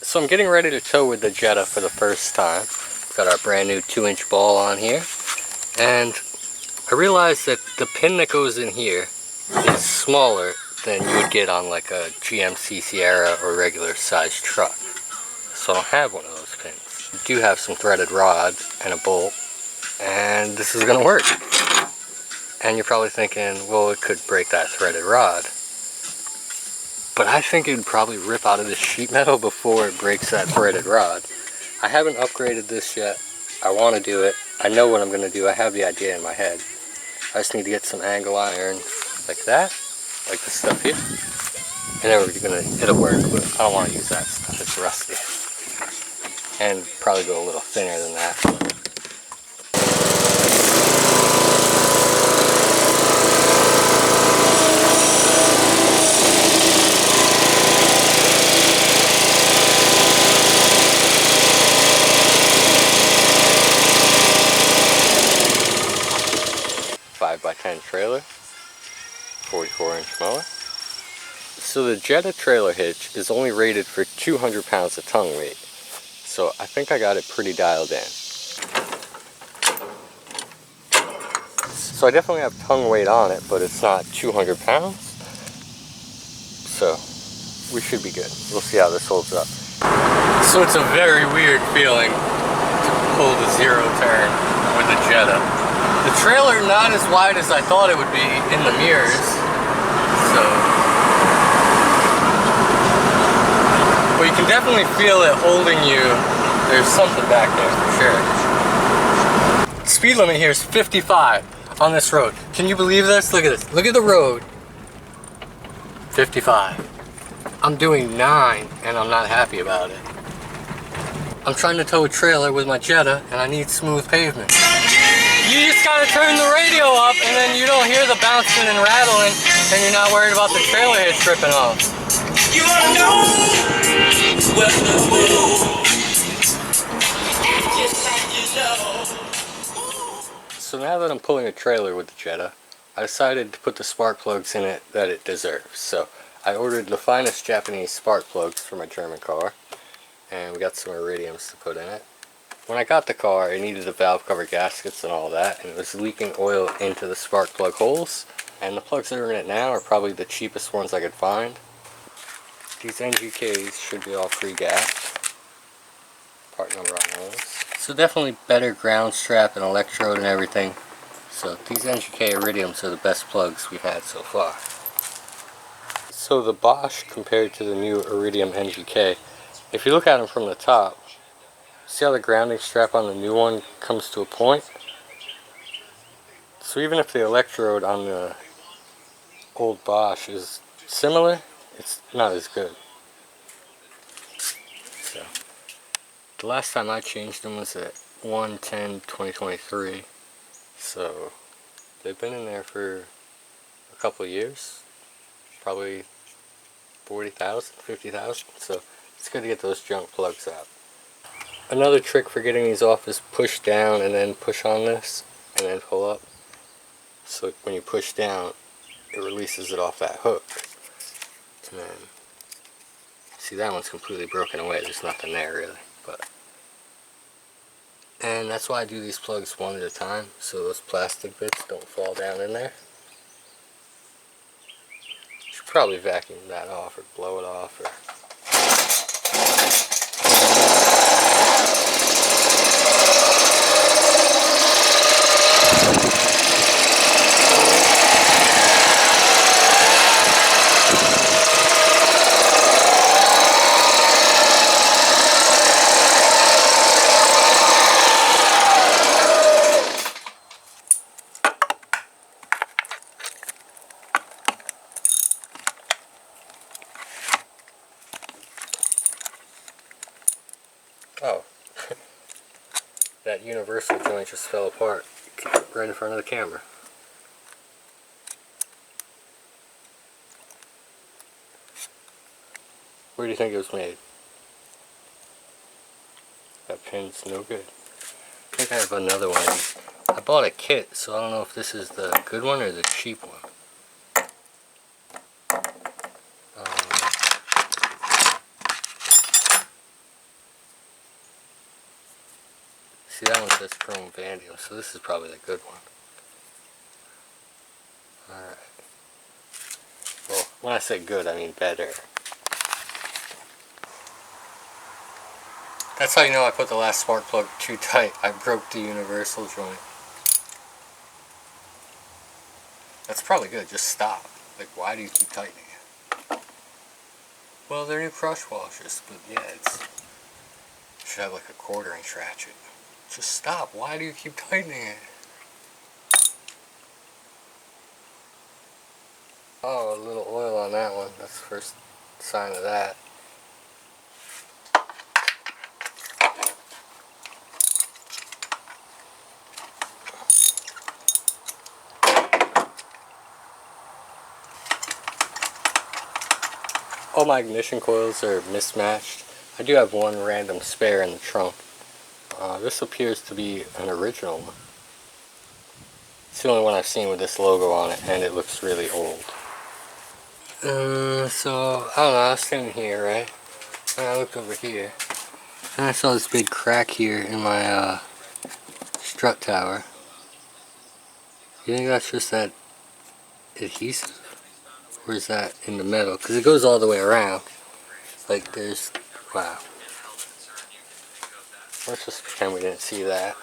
So I'm getting ready to tow with the Jetta for the first time. Got our brand new 2-inch ball on here. And I realized that the pin that goes in here is smaller than you would get on like a GMC Sierra or regular size truck. So I don't have one of those pins. I do have some threaded rod and a bolt, and this is gonna work. And you're probably thinking, well, it could break that threaded rod. But I think it would probably rip out of the sheet metal before it breaks that threaded rod. I haven't upgraded this yet. I want to do it. I know what I'm going to do. I have the idea in my head. I just need to get some angle iron like that, like this stuff here. And then it'll work, but I don't want to use that stuff. It's rusty. And probably go a little thinner than that. 5x10 trailer, 44-inch mower. So the Jetta trailer hitch is only rated for 200 pounds of tongue weight. So I think I got it pretty dialed in. So I definitely have tongue weight on it, but it's not 200 pounds. So we should be good. We'll see how this holds up. So it's a very weird feeling to pull the zero turn with the Jetta. The trailer not as wide as I thought it would be in the mirrors. So, but you can definitely feel it holding you. There's something back there for sure. Speed limit here is 55 on this road. Can you believe this? Look at this. Look at the road. 55. I'm doing 9 and I'm not happy about it. I'm trying to tow a trailer with my Jetta and I need smooth pavement. You just gotta turn the radio up and then you don't hear the bouncing and rattling and you're not worried about the trailer hitch ripping off. You wanna know what the So now that I'm pulling a trailer with the Jetta, I decided to put the spark plugs in it that it deserves. So I ordered the finest Japanese spark plugs for my German car, and we got some iridiums to put in it. When I got the car, it needed the valve cover gaskets and all that, and it was leaking oil into the spark plug holes, and the plugs that are in it now are probably the cheapest ones I could find. These NGKs should be all pre-gassed. Part number on those. So definitely better ground strap and electrode and everything. So these NGK iridiums are the best plugs we've had so far. So the Bosch compared to the new Iridium NGK, if you look at them from the top, see how the grounding strap on the new one comes to a point? So even if the electrode on the old Bosch is similar, it's not as good. So the last time I changed them was at 1/10/2023. So they've been in there for a couple of years, probably 40,000, 50,000. So it's good to get those junk plugs out. Another trick for getting these off is push down and then push on this and then pull up. So when you push down, it releases it off that hook. And then, see, that one's completely broken away. There's nothing there really. And that's why I do these plugs one at a time, so those plastic bits don't fall down in there. Should probably vacuum that off or blow it off or... Oh, that universal joint just fell apart right in front of the camera. Where do you think it was made? That pin's no good. I think I have another one of these. I bought a kit, so I don't know if this is the good one or the cheap one. See, that one says chrome vanadium, so this is probably the good one. Alright. Well, when I say good, I mean better. That's how you know I put the last spark plug too tight. I broke the universal joint. That's probably good, just stop. Like, why do you keep tightening it? Well, they're new crush washers, but yeah, it should have like a 1/4 inch ratchet. Just stop, why do you keep tightening it? Oh, a little oil on that one, that's the first sign of that. All my ignition coils are mismatched. I do have one random spare in the trunk. This appears to be an original one. It's the only one I've seen with this logo on it, and it looks really old. So, I don't know, I was standing here, right? And I looked over here, and I saw this big crack here in my strut tower. You think that's just that adhesive? Or is that in the metal? Because it goes all the way around. Like, there's... wow. Let's just pretend we didn't see that.